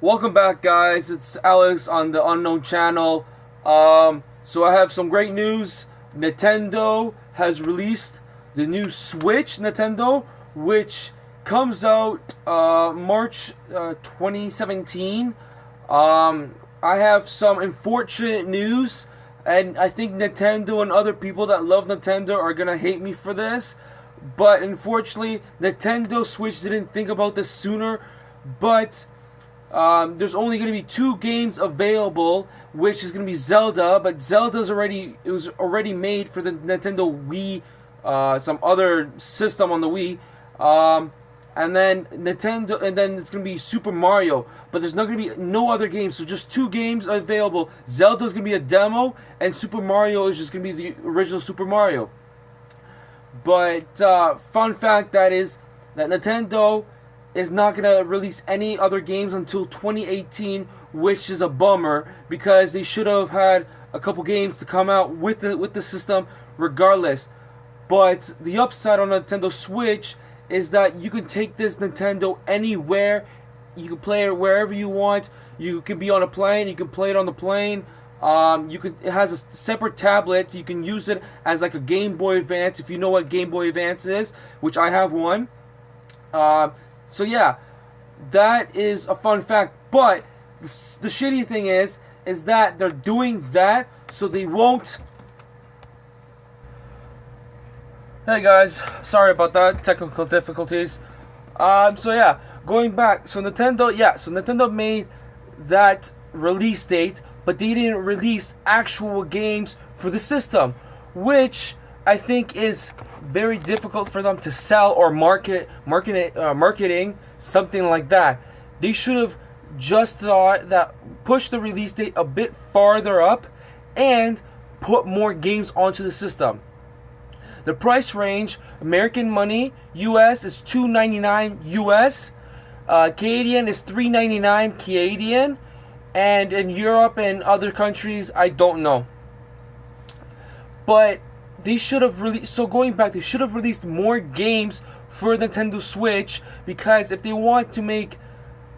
Welcome back, guys. It's Alex on the Unknown Channel. So I have some great news. Nintendo has released the new Switch Nintendo, which comes out March 2017. I have some unfortunate news, and I think Nintendo and other people that love Nintendo are gonna hate me for this. But unfortunately, Nintendo Switch didn't think about this sooner. But there's only going to be 2 games available, which is going to be Zelda. But it was already made for the Nintendo Wii, some other system on the Wii, and then it's going to be Super Mario. But there's not going to be no other games, so just 2 games available. Zelda's going to be a demo, and Super Mario is just going to be the original Super Mario. But fun fact that Nintendo is not going to release any other games until 2018, which is a bummer because they should have had a couple games to come out with the system regardless. But the upside on Nintendo Switch is that you can take this Nintendo anywhere. You can play it wherever you want. You can be on a plane. You can play it on the plane. It has a separate tablet. You can use it as like a Game Boy Advance, if you know what Game Boy Advance is, which I have one. So yeah, that is a fun fact. But the shitty thing is that they're doing that so they won't. Hey guys, sorry about that, technical difficulties. So yeah, going back. So Nintendo made that release date, but they didn't release actual games for the system, which I think is very difficult for them to sell or marketing something like that. They should have just thought that push the release date a bit farther up and put more games onto the system. The price range, American money, US is $2.99 US, Canadian is $3.99 Canadian, and in Europe and other countries, I don't know. But they should have released. So going back, they should have released more games for Nintendo Switch, because if they want to make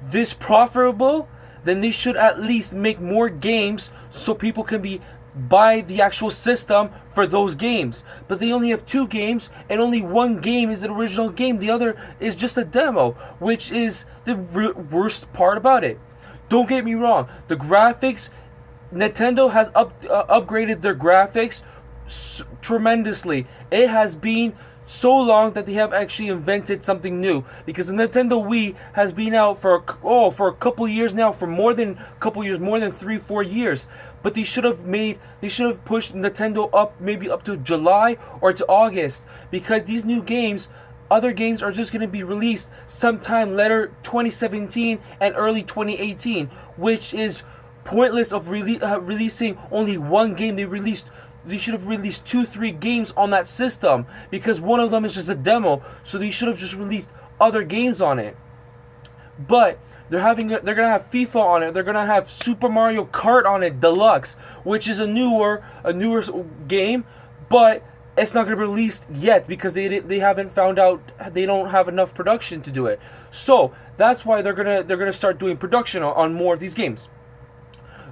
this profitable, then they should at least make more games so people can buy the actual system for those games. But they only have 2 games, and only one game is the original game. The other is just a demo, which is the worst part about it. Don't get me wrong. The graphics, Nintendo has upgraded their graphics tremendously. It has been so long that they have actually invented something new, because the Nintendo Wii has been out for a couple years now, for more than 3-4 years. But they should have pushed Nintendo up, maybe up to July or to August, because these new games, other games are just going to be released sometime later 2017 and early 2018, which is pointless of releasing only one game. They should have released 2-3 games on that system, because one of them is just a demo. So they should have just released other games on it. But they're gonna have FIFA on it. They're gonna have Super Mario Kart on it Deluxe, which is a newer game, but it's not gonna be released yet because they haven't found out, they don't have enough production to do it. So that's why they're gonna start doing production on more of these games.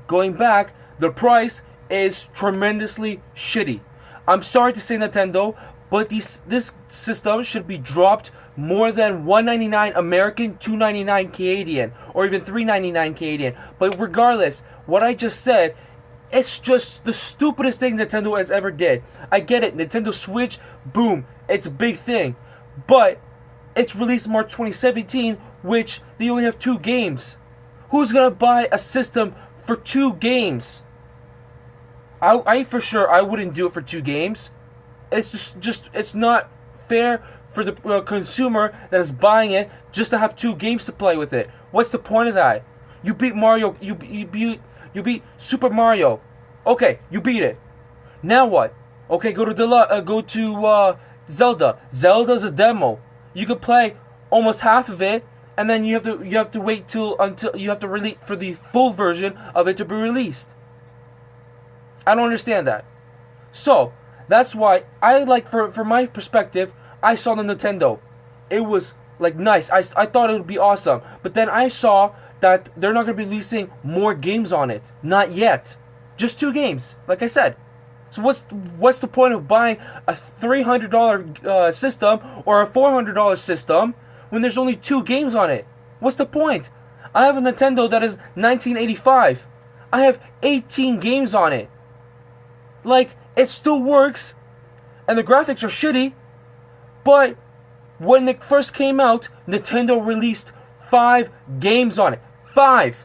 Going back, the price is tremendously shitty. I'm sorry to say, Nintendo, but this system should be dropped more than $1.99 American, $2.99 Canadian, or even $3.99 Canadian. But regardless, what I just said, it's just the stupidest thing Nintendo has ever did. I get it, Nintendo Switch, boom, it's a big thing. But it's released March 2017, which they only have 2 games. Who's gonna buy a system for 2 games? I for sure I wouldn't do it for 2 games. It's just it's not fair for the consumer that is buying it just to have 2 games to play with it. What's the point of that? You beat Mario. You beat Super Mario. Okay, you beat it. Now what? Okay, go to Zelda. Zelda's a demo. You could play almost half of it, and then you have to wait until you have to release for the full version of it to be released. I don't understand that. So that's why I from my perspective, I saw the Nintendo. It was like nice. I thought it would be awesome. But then I saw that they're not going to be releasing more games on it. Not yet. Just 2 games, like I said. So what's the point of buying a $300 system or a $400 system when there's only 2 games on it? What's the point? I have a Nintendo that is 1985. I have 18 games on it. Like, it still works, and the graphics are shitty, but when it first came out, Nintendo released 5 games on it. 5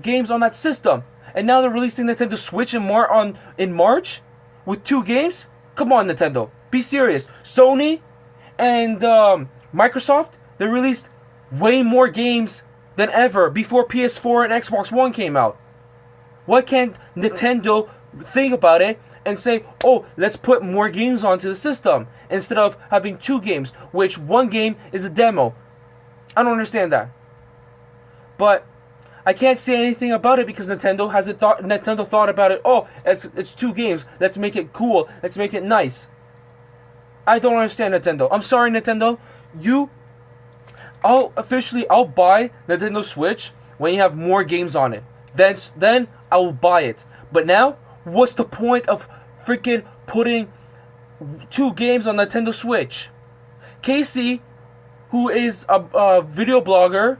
games on that system. And now they're releasing Nintendo Switch in March with 2 games? Come on, Nintendo. Be serious. Sony and Microsoft, they released way more games than ever before PS4 and Xbox One came out. Why can't Nintendo think about it and say, oh, let's put more games onto the system instead of having 2 games, which 1 game is a demo? I don't understand that. But I can't say anything about it because Nintendo thought about it. Oh, it's 2 games. Let's make it cool. Let's make it nice. I don't understand Nintendo. I'm sorry, Nintendo. I'll buy Nintendo Switch when you have more games on it. Then I will buy it. But now, what's the point of freaking putting 2 games on Nintendo Switch? Casey, who is a video blogger,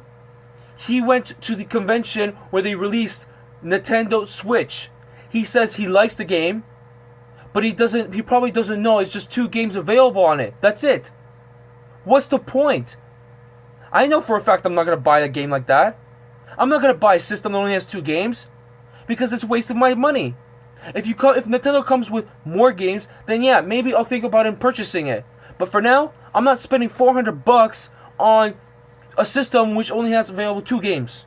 he went to the convention where they released Nintendo Switch. He says he likes the game, but he probably doesn't know it's just 2 games available on it. That's it. What's the point? I know for a fact I'm not going to buy a game like that. I'm not going to buy a system that only has 2 games because it's wasting my money. If Nintendo comes with more games, then yeah, maybe I'll think about purchasing it. But for now, I'm not spending $400 on a system which only has available 2 games.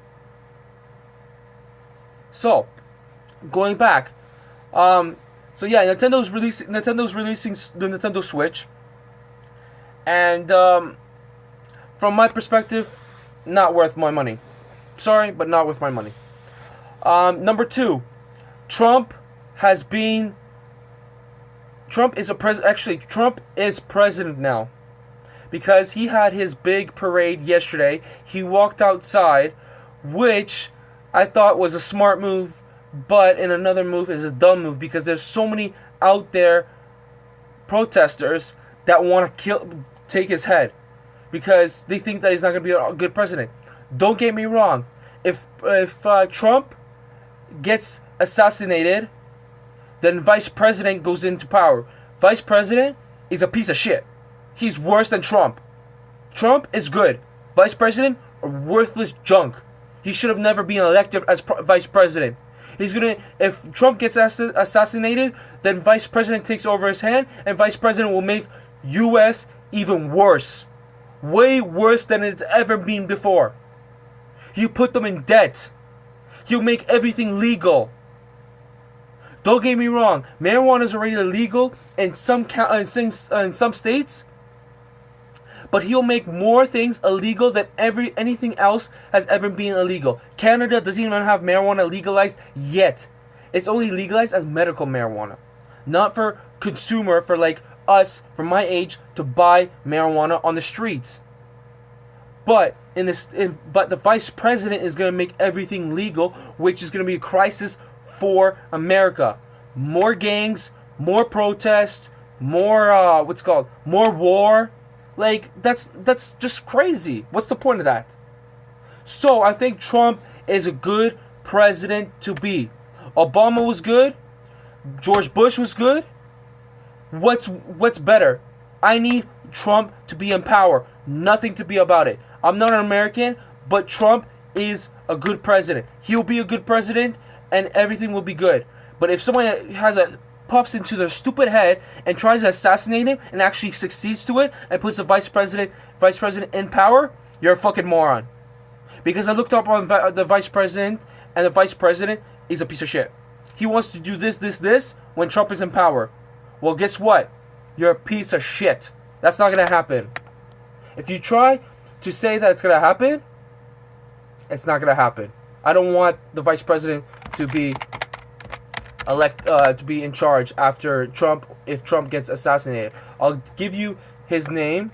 So, going back, so yeah, Nintendo's releasing the Nintendo Switch, and from my perspective, not worth my money. Sorry, but not worth my money. Number 2, Trump is president now. Because he had his big parade yesterday. He walked outside, which I thought was a smart move, but in another move is a dumb move because there's so many out there protesters that want to take his head because they think that he's not going to be a good president. Don't get me wrong. If Trump gets assassinated, then vice president goes into power. Vice president is a piece of shit. He's worse than Trump. Trump is good. Vice president, a worthless junk. He should have never been elected as vice president. If Trump gets assassinated, then vice president takes over his hand, and vice president will make U.S. even worse. Way worse than it's ever been before. He'll put them in debt. He'll make everything legal. Don't get me wrong. Marijuana is already illegal in some states. But he'll make more things illegal than anything else has ever been illegal. Canada doesn't even have marijuana legalized yet. It's only legalized as medical marijuana. Not for consumer, for like us, from my age, to buy marijuana on the streets. But but the vice president is going to make everything legal, which is going to be a crisis for America. More gangs, more protests, more more war. Like, that's just crazy. What's the point of that? So, I think Trump is a good president to be. Obama was good. George Bush was good. What's better? I need Trump to be in power. Nothing to be about it. I'm not an American, but Trump is a good president. He'll be a good president, and everything will be good. But if someone pops into their stupid head and tries to assassinate him and actually succeeds to it and puts the vice president in power, you're a fucking moron. Because I looked up on the vice president, and the vice president is a piece of shit. He wants to do this when Trump is in power. Well, guess what? You're a piece of shit. That's not gonna happen. If you try to say that it's gonna happen, it's not gonna happen. I don't want the vice president to be to be in charge after Trump, if Trump gets assassinated. I'll give you his name.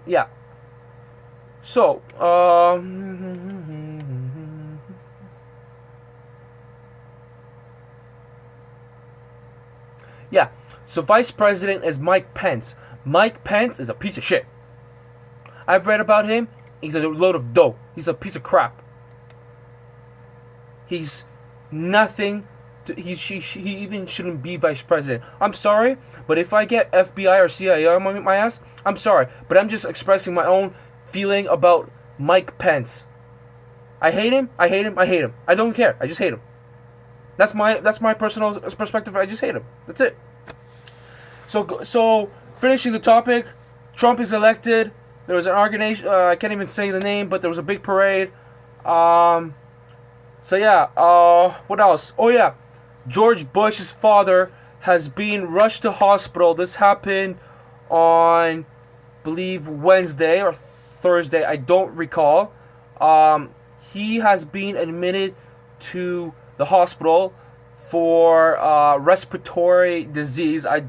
Yeah. So, yeah. So Vice President is Mike Pence. Mike Pence is a piece of shit. I've read about him. He's a load of dope. He's a piece of crap. He's nothing. He even shouldn't be vice president. I'm sorry, but if I get FBI or CIA on my ass, I'm sorry, but I'm just expressing my own feeling about Mike Pence. I hate him. I hate him. I hate him. I don't care. I just hate him. That's my personal perspective. I just hate him. That's it. So finishing the topic, Trump is elected. There was an organization. I can't even say the name, but there was a big parade. So yeah. What else? Oh yeah. George Bush's father has been rushed to hospital. This happened on, I believe, Wednesday or Thursday. I don't recall. He has been admitted to the hospital for respiratory disease. I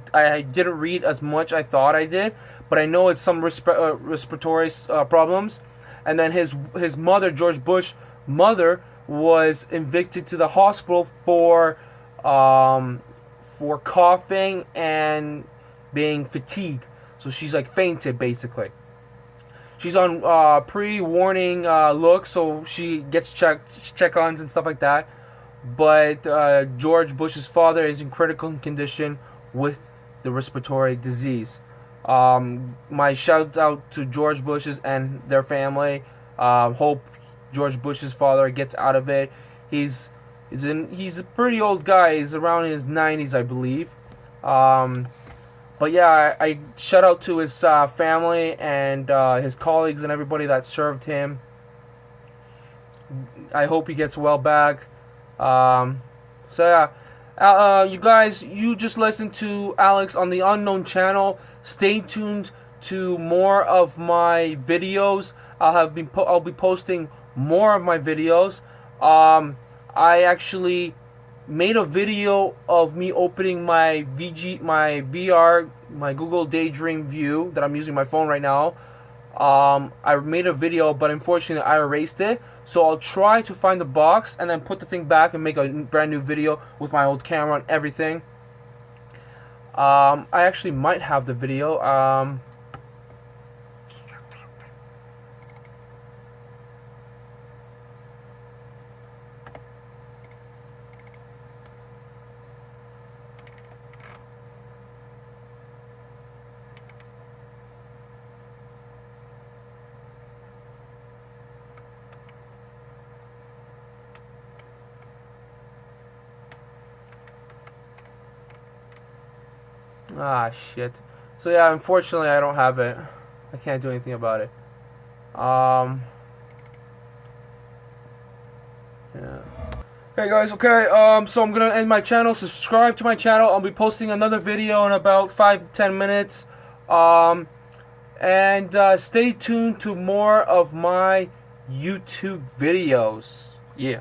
didn't read as much I thought I did, but I know it's some respiratory problems. And then his mother, George Bush's mother, was evicted to the hospital for coughing and being fatigued. So she's like fainted basically. She's on pre-warning look, so she gets check-ons and stuff like that. But George Bush's father is in critical condition with the respiratory disease. My shout out to George Bush's and their family. Hope George Bush's father gets out of it. He's a pretty old guy. He's around his 90s, I believe. But yeah, I shout out to his family and his colleagues and everybody that served him. I hope he gets well back. So yeah, you guys, you just listened to Alex on the Unknown channel. Stay tuned to more of my videos. I'll be posting more of my videos. I actually made a video of me opening my VR, my Google Daydream View that I'm using my phone right now. I made a video, but unfortunately I erased it. So I'll try to find the box and then put the thing back and make a brand new video with my old camera and everything. I actually might have the video. Ah, shit. So yeah, unfortunately I don't have it. I can't do anything about it. Yeah. Hey guys, okay, so I'm gonna end my channel. Subscribe to my channel. I'll be posting another video in about 5-10 minutes. And stay tuned to more of my YouTube videos. Yeah.